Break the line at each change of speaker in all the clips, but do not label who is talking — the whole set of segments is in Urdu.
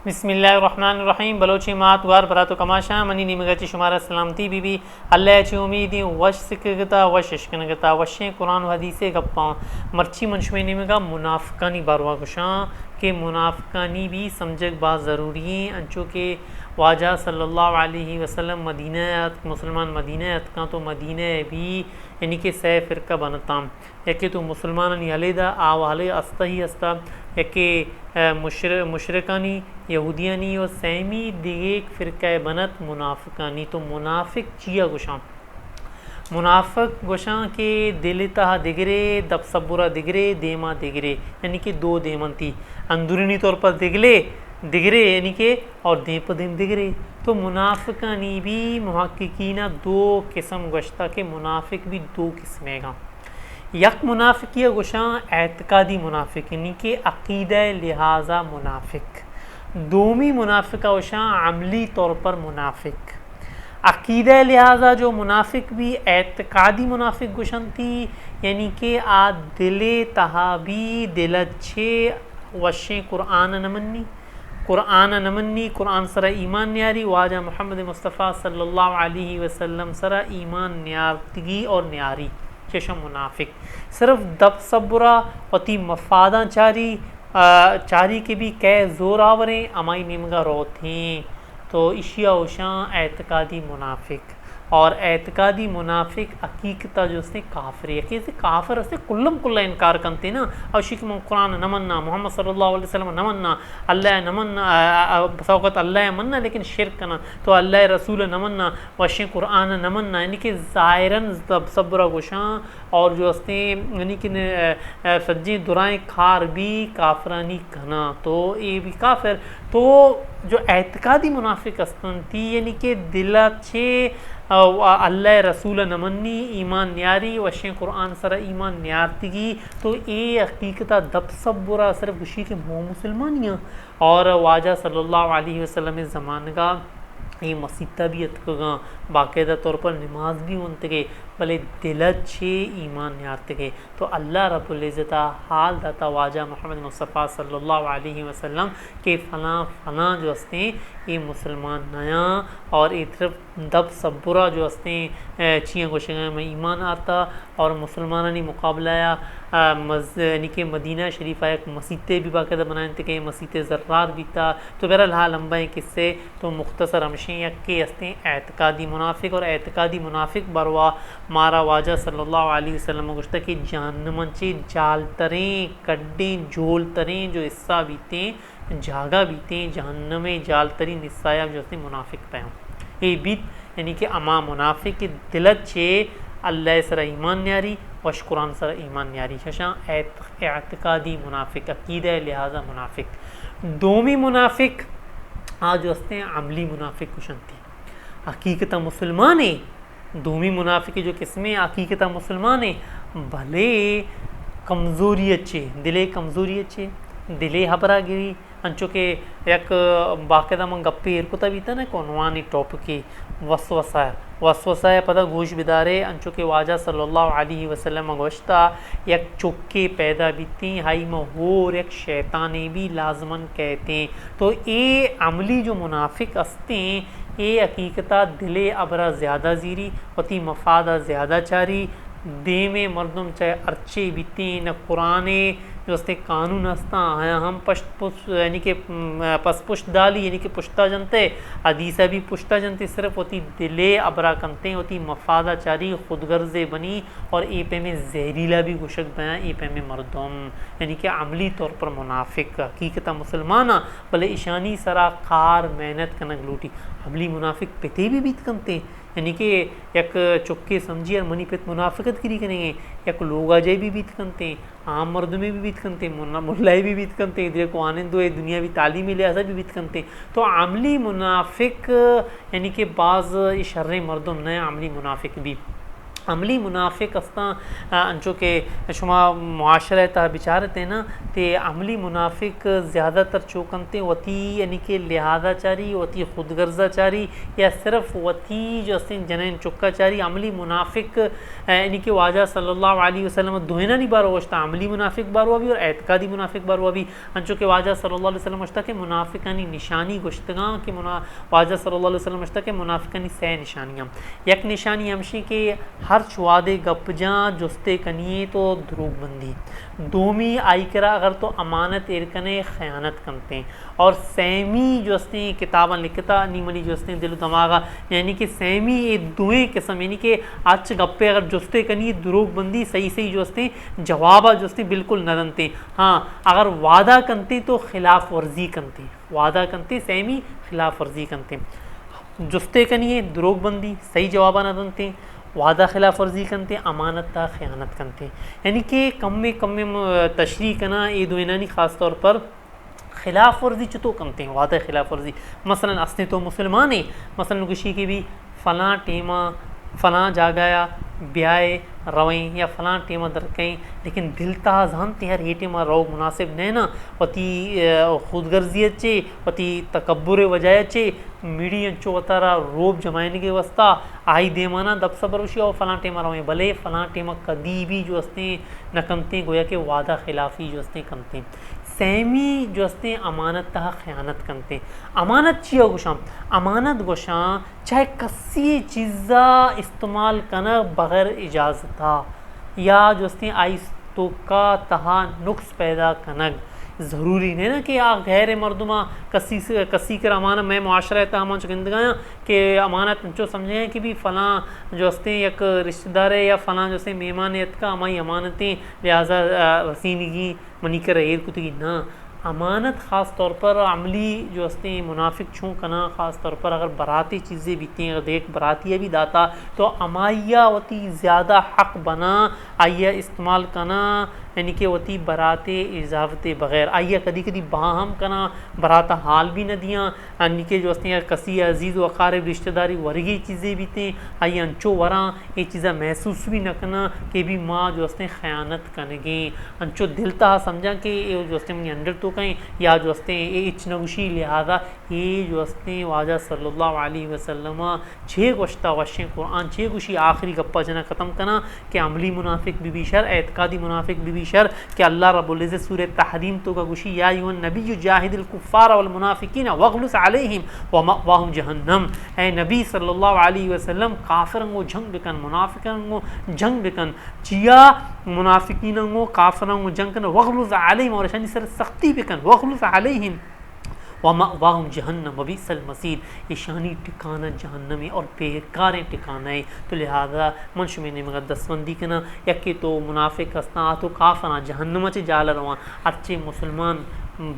بسم اللہ الرحمن الرحیم بلوچی مات وار براتو کماشا منی نیمگا شمارا سلامتی بی بی اللہ چی امیدی وش سکگتا وش اشکنگتا وشیں قرآن و حدیث گپاں مرچی منشوی نیمگا منافقانی باروا گشاں کہ منافقانی بھی سمجھک بات ضروری ہیں انچو کہ واجہ صلی اللہ علیہ وسلم مدینہ مسلمان مدینہ اتکاں تو مدینہ بھی یعنی کہ سہ فرقہ بنتام یکی تو مسلمانانی علیدہ آوالے استا ہی استا یکی مشرکانی یہودیانی و سیمی دیگیک فرقہ بنت منافقانی تو منافق چیا گشاں منافق گوشاں کہ دل تہا دگرے دب صبرہ دگرے دیما دگرے یعنی کہ دو دیمن تھی اندرونی طور پر دگرے یعنی کہ اور دیم پہ دیم دگرے تو منافقانی بھی محققینہ دو قسم گوشتا کہ منافق بھی دو قسمیں گا یک منافقی گوشاں اعتقادی منافق یعنی کہ عقیدہ لہٰذا منافق دومی منافقہ گوشاں عملی طور پر منافق عقیدہ لہٰذا جو منافق بھی اعتقادی منافق گوشن تھی یعنی کہ آ دل تہا بھی دل اچھے وشیں قرآن نمنی قرآن سرا ایمان نیاری واجہ محمد مصطفیٰ صلی اللہ علیہ وسلم سرا ایمان نیارتگی اور نیاری چشم منافق صرف دب صبرہ وتی مفاداں چاری کے بھی کہہ زور آوریں امائی نیمگا روتیں تو اشیاء اوشاں اعتقادی منافق اور اعتقادی منافق حقیقتہ جو اس نے کافر ہے کہ کافر اس نے کلم کلہ انکار کرتے نا اوشی من قرآن نمنا محمد صلی اللہ علیہ وسلم نمنا اللہ نمنا بسوقت اللہ مننا لیکن شرک کرنا تو اللہ رسول نمنا وشیں قرآن نمنا یعنی کہ ظاہراً صبر گوشاں اور جو اس نے یعنی کہ سجی درائیں کھار بھی کافرانی کھنا تو یہ بھی کافر تو جو اعتقادی منافق استن تھی یعنی کہ دل چھے اللہ رسول نمنی ایمان نیاری وشیں قرآن سر ایمان نیارتگی تو اے حقیقتہ دب صبرہ صرف گوشی کے مو مسلمانیاں اور واجہ صلی اللہ علیہ وسلم زمان کا یہ مسیطہ بھی اتکگاں باقاعدہ طور پر نماز بھی انتگے بلے دلت چھے ایمان نیارتگے تو اللہ رب العزتہ حال داتا واجہ محمد مصطفیٰ صلی اللہ علیہ وسلم کہ فلاں جو استے یہ مسلمان نیا اور یہ طرف دب صبرہ جو استے چیاں گوشنگاں میں ایمان آتا اور مسلمانانی مقابلہ یعنی کہ مدینہ شریفہ ایک مسیطے بھی باقاعدہ بنائیں تھے کہ مسیطے ذرار بھی تھا تو بہرحال لمبا کس سے تو مختصر ہمشیں یک کے استے اعتقادی منافق اور اعتقادی منافق بروا مارا واجہ صلی اللہ علیہ وسلم گوشتا کہ جہنم چے جال تریں کڈیں جول تریں جو حصہ بیتیں جاگا بیتیں جہنم جال تریں نسایا جو اسے منافق پہ ہوں یہ بیت یعنی کہ اما منافق دلت چھے اللہ سر ایمان نیاری وش قرآن سر ایمان نیاری ششاں اعتقادی منافق عقیدہ لہٰذا منافق دومی منافق جو استے ہیں عملی منافق کشنتی حقیقتہ مسلمان ہے دومی منافق جو قسمیں حقیقتہ مسلمان ہے بھلے کمزوری اچھے دلے کمزوری اچھے دلے حبرہ گری انچو کہ یک باقاعدہ من گپے ارکتا بیتا نا کونوانی ٹاپ کی وسوسہ ہے پتہ گوش بدارے انچو کہ واجہ صلی اللہ علیہ وسلم گوشتا یک چکے پیدا بیتی ہائی مہور یک شیطانے بھی لازمن کہتے ہیں تو اے عملی جو منافق استے ہیں اے حقیقتہ دلے ابرہ زیادہ زیری وتی مفادہ زیادہ چاری دے میں مردم چاہے ارچے بیتی نہ قرآن جو اس نے قانون ہستا آیا ہم یعنی کہ پس پشت ڈالی یعنی کہ پشتہ جنتے حدیثہ بھی پشتہ جنتے صرف ہوتی دلے ابرا کنتے ہوتی مفادہ چاری خود غرضے بنی اور اے پہ میں زہریلا بھی گشک بیاں اے پہ میں مردم یعنی کہ عملی طور پر منافق حقیقتہ مسلمانہ بلے ایشانی سرا خار محنت کنک لوٹی عملی منافق پتے بھی بیت کنتے یعنی کہ یک چکے سمجھی اور منی پیت منافقت کری کریں گے یک لوگا جائے بھی بیت کنتے ہیں عام مردوں میں بھی بیت کنتے ہیں ملائے بھی بیت کنتے ہیں ادھر کو آنند ہوئے دنیاوی تعلیمی لحاظہ بھی بیت کنتے ہیں تو عملی منافق یعنی کہ بعض شر مردم نئے عملی منافق بھی عملی منافق استا انچو کہ شما معاشرہ تا بچارتے نا تے عملی منافق زیادہ تر چوکنتے وتی یعنی کہ لہذا چاری وتی خود غرضہ چاری یا صرف وتی جو اسیں جنین چکا چاری عملی منافق یعنی کہ واجہ صلی اللہ علیہ وسلم دوہنا نہیں بارو وشتا عملی منافق بارو بھی اور اعتقادی منافق بارو بھی انچو کہ واجہ صلی اللہ علیہ وسلم وشتا کہ منافقانی نشانی گشتگاں کہ واجہ صلی اللہ علیہ وسلم وشتا کہ منافقانی سے نشانیاں یک نشانی ہمشی کہ ہر چوادے گپ جاں جستے کنیے تو دروغ بندی دومی آئی کرا اگر تو امانت ارکنے خیانت کنتے ہیں اور سیمی جو استے کتاباں لکھتا نیمنی جو استے دل و دماغا یعنی کہ سیمی یہ دوئیں قسم یعنی کہ آج گپے اگر جستے کنی دروغ بندی صحیح جو استے جوابا جو استے بالکل نہ دنتے ہاں اگر وعدہ کنتے تو خلاف ورزی کنتے وعدہ کنتے سیمی خلاف ورزی کنتے جستے کنی دروغ بندی صحیح جوابا نہ دنتے وعدہ خلاف ورزی کنتے امانت تا خیانت کنتے یعنی کہ کم میں تشریح کنا یہ دوینانی خاص طور پر خلاف ورزی چطور کنتے ہیں وعدہ خلاف ورزی مثلا اسنے تو مسلمان ہیں مثلا کسی کی بھی فلاں ٹیمہ فلاں جاگایا بیائے روئیں یا فلاں ٹیمہ درکیں لیکن دل تا زانتے ہر یہ ٹیمہ رو مناسب نہیں نا وتی خود غرضیت چے وتی تکبر وجہ چے میڈی انچو وطارہ روب جمائنے کے وسطہ آئی دیمانا دب صبر وشی اور فلاں ٹیمہ روئیں بلے فلاں ٹیمہ کدی بھی جو استے نہ کنتے گویا کہ وعدہ خلافی جو استے کنتے سیمی جو استے امانت تا خیانت کنتے امانت چیئے گوشاں امانت گوشاں چاہے کسی چیزا استعمال کنا بغیر اجازتا یا جو استے آئیس تو کا تہا نقص پیدا کنگ ضروری نہیں نا کہ غیر مردمہ کسی کر امانت میں معاشرہ تا ہمان چکندگایا کہ امانت جو سمجھیں کہ بھی فلاں جو استے یک رشتہ دار ہے یا فلاں جو استے میمانیت کا ہماری امانتیں لہٰذا وسینگی منی کر ایر کتگی نا امانت خاص طور پر عملی جو استے منافق چھوں کنا خاص طور پر اگر براتی چیزیں بیتی ہیں دیکھ براتی بھی داتا تو امائیہ وتی زیادہ حق بنا آئیہ استعمال کنا یعنی کہ وتی برات اضافت بغیر آئیہ کدی کدی باہم کنا براتا حال بھی نہ دیاں یعنی کہ جو استے کسی عزیز و اقارب رشتہ داری ورگی چیزیں بیتیں آئیہ انچو وراں یہ چیزیں محسوس بھی نہ کنا کہ بھی ماں جو استے خیانت کنگیں انچو دلتا سمجھا کہ یہ جو استے منی اندر تو کہیں یا جو استے اچنگوشی لہذا یہ جو استے واجہ صلی اللہ علیہ وسلم چھے گوشتا وشیں قرآن چھے گوشی آخری گپا جنا ختم کنا کہ عملی منافق بھی شر اعتقادی منافق بھی شر کہ اللہ رب العزت سورہ تحریم تو کا گوشی یا ایھا النبی جاہد الکفار والمنافقین واغلظ علیہم ومأواہم جہنم اے نبی صلی اللہ علیہ وسلم کافرن کو جنگ بکن منافقن کو جنگ بکن چیا منافقین کو کافرن کو جنگ کن واغلظ علیہم اور شانی سر سختی بکن واغلظ علیہم ومأواہم جہنم وبئس المصیر یہ شانی ٹھکانہ جہنم ہے اور بیکار ٹھکانہ ہے تو لہذا منش میں نے مقدس بندی کنا یکی تو منافق ہستا تو کافرہ جہنم چے جال روان اچھے مسلمان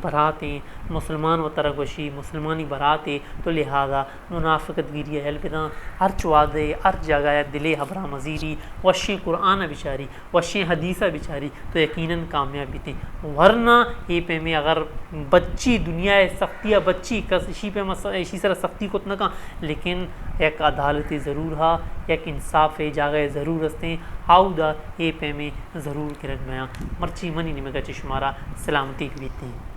براتے مسلمان و ترگوشی مسلمانی براتے تو لہذا منافقت گیری اہل پدا ہر چوادے ہر جگہ دلے حبرہ مزیری وشیں قرآن بچاری وشیں حدیثہ بچاری تو یقیناً کامیابی تھیں ورنہ یہ پہ میں اگر بچی دنیا سختیہ بچی اسی پہ اسی طرح سختی کو اتنا کہاں لیکن ایک عدالت ضرور ہا ایک انصاف جاگہ ضرور ہستے ہاؤ دا یہ پہ میں ضرور کرگ میاں مرچی منی نمگا چشمارا سلامتی بیتے ہیں